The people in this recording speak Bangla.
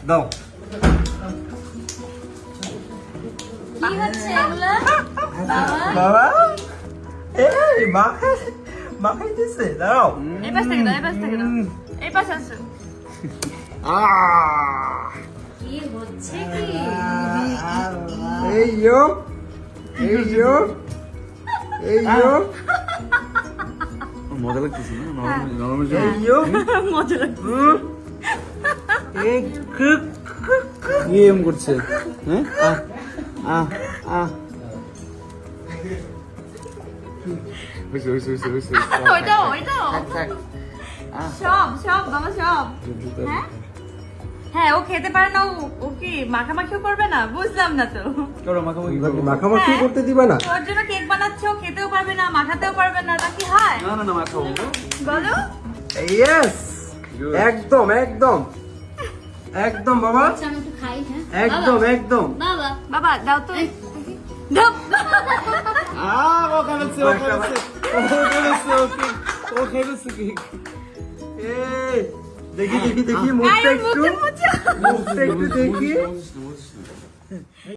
দাও। কি হচ্ছে এগুলা? বাবা এই মা খাইতেছে, দাও। এই পাশ থেকে দাও, এই পাশ থেকে দাও। এই পাশে আসো। কি হচ্ছে কি? এই ইয়ো মজা লাগতেছে না? নরমাল এই ইয়ো মজা লাগছে। এই কি এম করছে? হ্যাঁ হইছে ওইটাও সব বাবা সব। হ্যাঁ হ্যাঁ, ও খেতে পারে না, ও কি মাখামাখিও করবে না? বুঝলাম না তো। মাখামাখি করতে দিবা না? ওর জন্য কেক বানাচ্ছে, ও খেতেও পারবে না, মাখাতেও পারবে না, তা কি হয়? না মাখাবো। বলো। ইয়েস, একদম বাবা, আচ্ছা, আমি একটু খাই। হ্যাঁ একদম বাবা, বাবা দাও তো। দাও। ও খাইছে কি? এই দেখি মুখটা আরে একটু মুখে মুছে। দেখি।